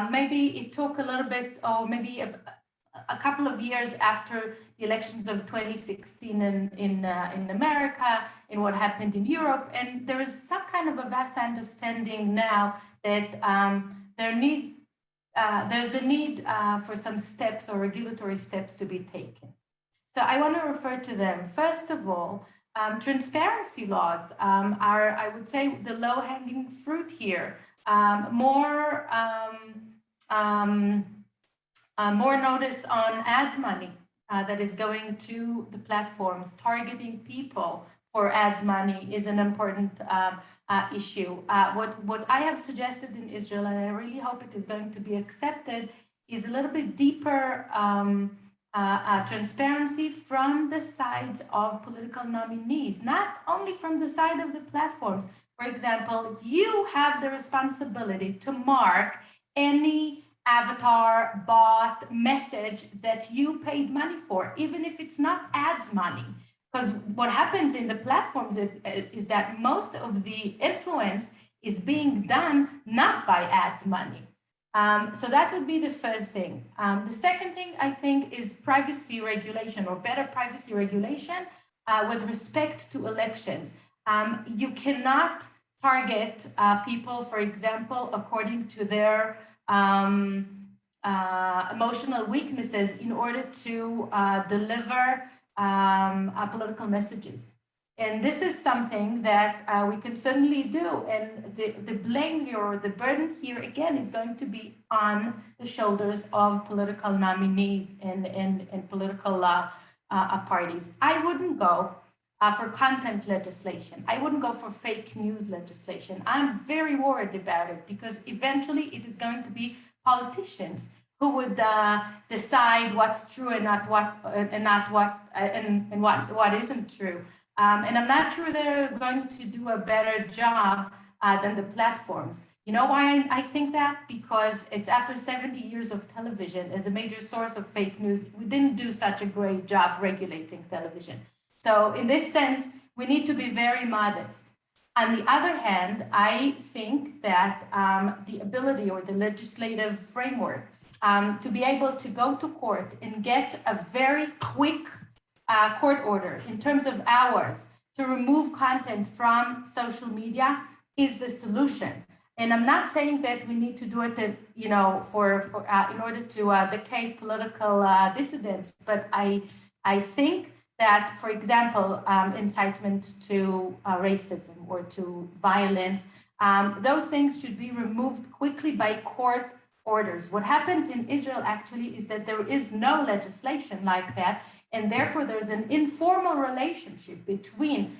Maybe it took a little bit, or maybe a couple of years after the elections of 2016 in America, in what happened in Europe. And there is some kind of a vast understanding now that there's a need for some steps or regulatory steps to be taken. So I want to refer to them. First of all, transparency laws are, I would say, the low-hanging fruit here. More notice on ads money that is going to the platforms. Targeting people for ads money is an important issue. What I have suggested in Israel, and I really hope it is going to be accepted, is a little bit deeper transparency from the sides of political nominees, not only from the side of the platforms. For example, you have the responsibility to mark any avatar, bot, message that you paid money for, even if it's not ads money. Because what happens in the platforms is that most of the influence is being done not by ads money. So that would be the first thing. The second thing, I think, is privacy regulation, or better privacy regulation with respect to elections. You cannot target people, for example, according to their emotional weaknesses in order to deliver political messages. And this is something that we can certainly do. And the blame here, or the burden here, again, is going to be on the shoulders of political nominees and political parties. I wouldn't go for content legislation. I wouldn't go for fake news legislation. I'm very worried about it, because eventually it is going to be politicians who would decide what's true and what isn't true. And I'm not sure they're going to do a better job than the platforms. You know why I think that? Because it's after 70 years of television as a major source of fake news, we didn't do such a great job regulating television. So in this sense, we need to be very modest. On the other hand, I think that the ability, or the legislative framework to be able to go to court and get a very quick court order in terms of hours to remove content from social media is the solution. And I'm not saying that we need to do it, in order to decay political dissidents, but I think that, for example, incitement to racism or to violence, those things should be removed quickly by court orders. What happens in Israel actually is that there is no legislation like that, and therefore there's an informal relationship between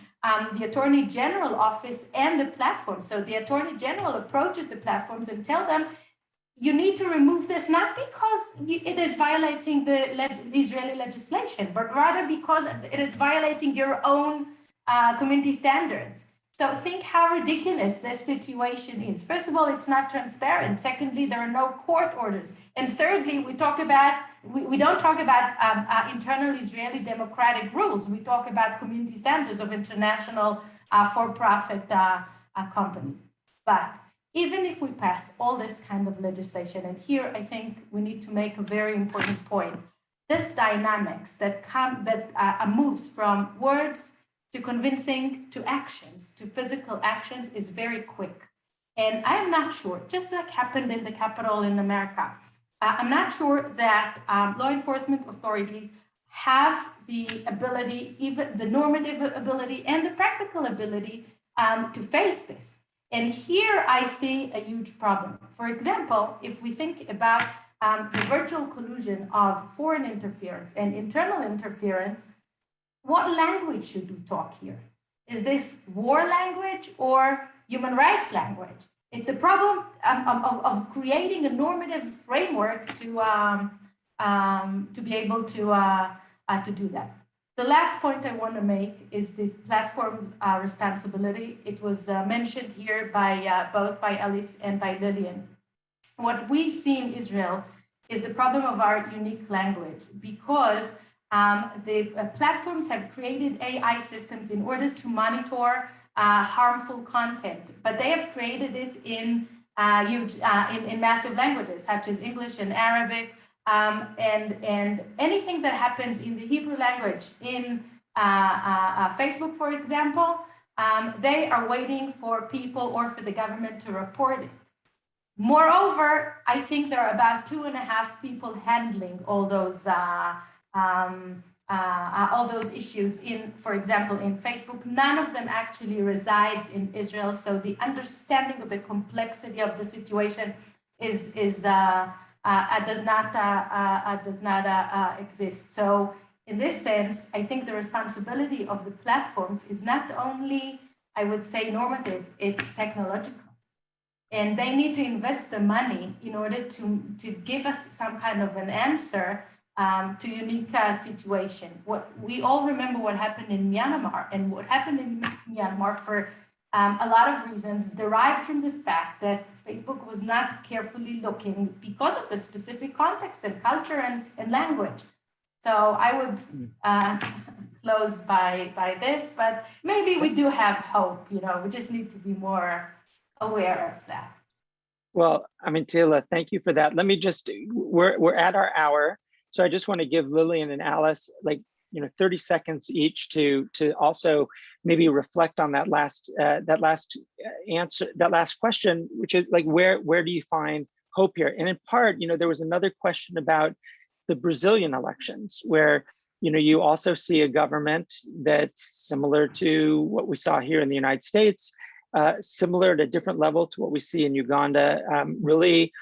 the Attorney General office and the platform. So the Attorney General approaches the platforms and tell them, you need to remove this, not because it is violating the Israeli legislation, but rather because it is violating your own community standards. So think how ridiculous this situation is. First of all, it's not transparent. Secondly, there are no court orders. And thirdly, we don't talk about internal Israeli democratic rules. We talk about community standards of international for-profit companies. But even if we pass all this kind of legislation, and here I think we need to make a very important point, this dynamics that moves from words to convincing to actions, to physical actions, is very quick. And I'm not sure, just like happened in the Capitol in America, I'm not sure that law enforcement authorities have the ability, even the normative ability and the practical ability to face this. And here I see a huge problem. For example, if we think about the virtual collusion of foreign interference and internal interference, what language should we talk here? Is this war language or human rights language? It's a problem of creating a normative framework to be able to do that. The last point I want to make is this platform responsibility. It was mentioned here by both by Alice and by Lillian. What we see in Israel is the problem of our unique language, because the platforms have created AI systems in order to monitor harmful content, but they have created it in massive languages such as English and Arabic, and anything that happens in the Hebrew language in Facebook, for example, they are waiting for people or for the government to report it. Moreover, I think there are about 2.5 people handling all those issues in, for example, in Facebook. None of them actually resides in Israel, so the understanding of the complexity of the situation does not exist. So in this sense, I think the responsibility of the platforms is not only, I would say, normative, it's technological. And they need to invest the money in order to give us some kind of an answer to unique situation. We all remember what happened in Myanmar, and what happened in Myanmar for a lot of reasons derived from the fact that Facebook was not carefully looking because of the specific context and culture and language. So I would close by this, but maybe we do have hope, you know, we just need to be more aware of that. Well, I mean, Tehilla, thank you for that. Let me just, we're at our hour. So I just want to give Lillian and Alice, like, 30 seconds each to also maybe reflect on that last answer, that last question, which is like, where do you find hope here? And in part, there was another question about the Brazilian elections, where you also see a government that's similar to what we saw here in the United States, similar at a different level to what we see in Uganda, really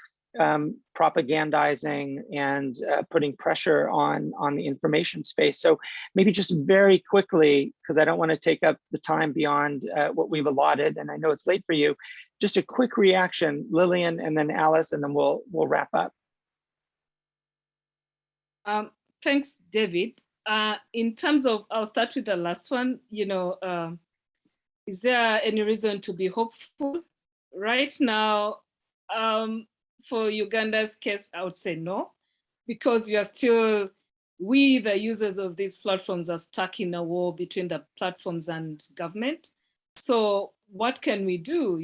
propagandizing and putting pressure on the information space. So maybe just very quickly, because I don't want to take up the time beyond what we've allotted, and I know it's late for you, just a quick reaction, Lillian, and then Alice, and then we'll wrap up. Thanks, David. In terms of, I'll start with the last one, is there any reason to be hopeful? Right now, for Uganda's case, I would say no, because we, the users of these platforms, are stuck in a war between the platforms and government. So what can we do?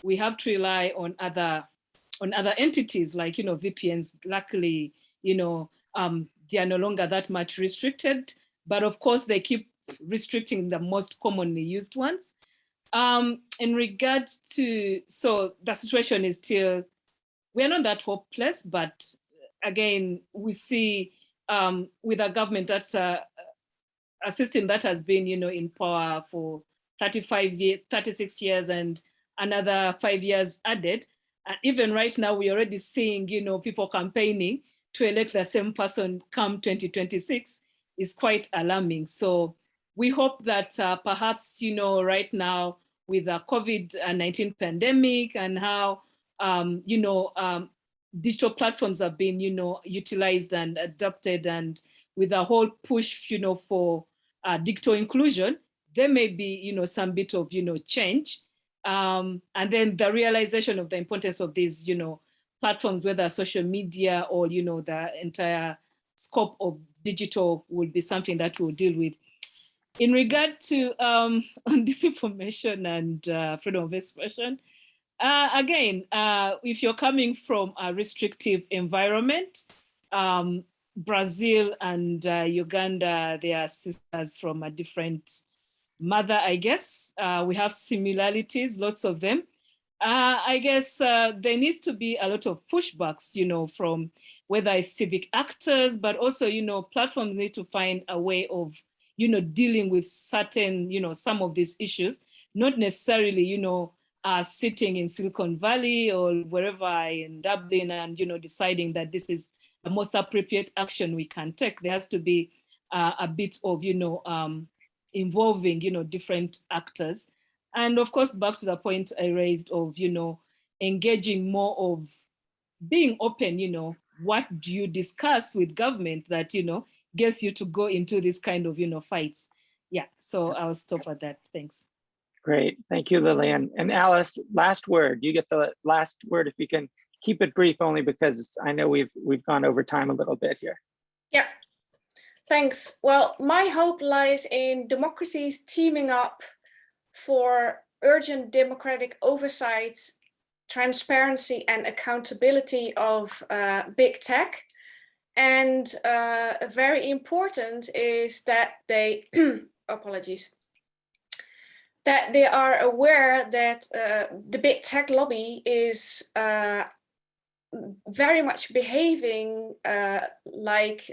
We have to rely on other entities like, VPNs. Luckily, they are no longer that much restricted, but of course they keep restricting the most commonly used ones. In regard to, so the situation is still, we're not that hopeless, but again, we see with a government that's a system that has been, in power for 36 years and another 5 years added. And even right now, we're already seeing, people campaigning to elect the same person come 2026 is quite alarming. So we hope that perhaps, right now with the COVID-19 pandemic and how, digital platforms have been, utilized and adopted, and with a whole push, for digital inclusion, there may be, some bit of, change. And then the realization of the importance of these, platforms, whether social media or, the entire scope of digital, will be something that we'll deal with. In regard to disinformation and freedom of expression, again, if you're coming from a restrictive environment, Brazil and Uganda, they are sisters from a different mother, I guess. We have similarities, lots of them. I guess there needs to be a lot of pushbacks, from whether it's civic actors, but also, platforms need to find a way of, dealing with certain, some of these issues, not necessarily, sitting in Silicon Valley or wherever in Dublin and, deciding that this is the most appropriate action we can take. There has to be a bit of, involving, different actors. And of course, back to the point I raised of, engaging more of being open, what do you discuss with government that, gets you to go into this kind of, fights. Yeah, so I'll stop at that. Thanks. Great, thank you, Lillian. And Alice, last word. You get the last word if you can keep it brief, only because I know we've gone over time a little bit here. Yeah, thanks. Well, my hope lies in democracies teaming up for urgent democratic oversight, transparency and accountability of big tech. And very important is that they, apologies, that they are aware that the big tech lobby is very much behaving like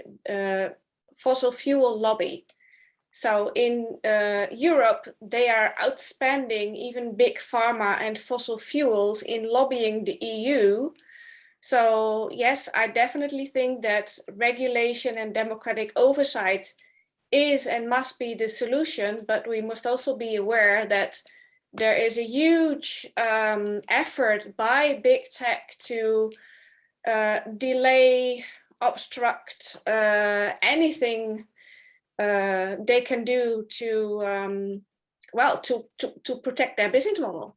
fossil fuel lobby. So in Europe, they are outspending even big pharma and fossil fuels in lobbying the EU. So yes, I definitely think that regulation and democratic oversight is and must be the solution, but we must also be aware that there is a huge effort by big tech to delay, obstruct anything they can do to, well, to protect their business model.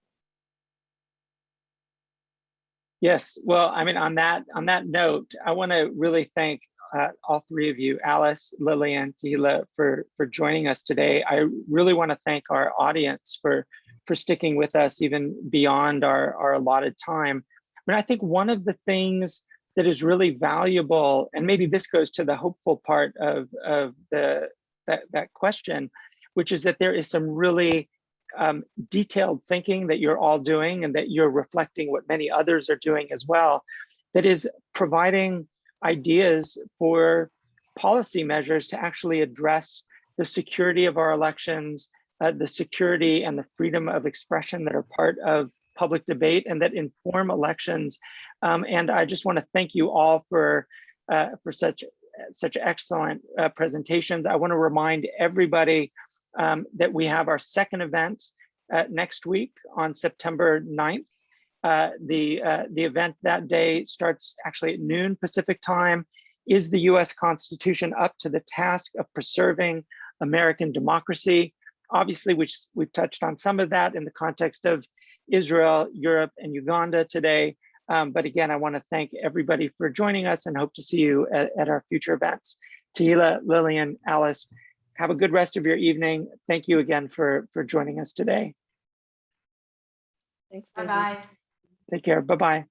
Yes, well, I mean, on that note, I want to really thank all three of you, Alice, Lillian, Tehilla, for joining us today. I really want to thank our audience for sticking with us even beyond our allotted time. I mean, I think one of the things that is really valuable, and maybe this goes to the hopeful part of that question, which is that there is some really detailed thinking that you're all doing and that you're reflecting what many others are doing as well, that is providing ideas for policy measures to actually address the security of our elections, the security and the freedom of expression that are part of public debate and that inform elections. And I just want to thank you all for such excellent presentations. I want to remind everybody that we have our second event next week on September 9th. The event that day starts actually at noon Pacific time. Is the US Constitution up to the task of preserving American democracy? Obviously, we've touched on some of that in the context of Israel, Europe, and Uganda today. But again, I want to thank everybody for joining us and hope to see you at our future events. Tehilla, Lillian, Alice, have a good rest of your evening. Thank you again for joining us today. Thanks. Bye-bye. Take care. Bye-bye.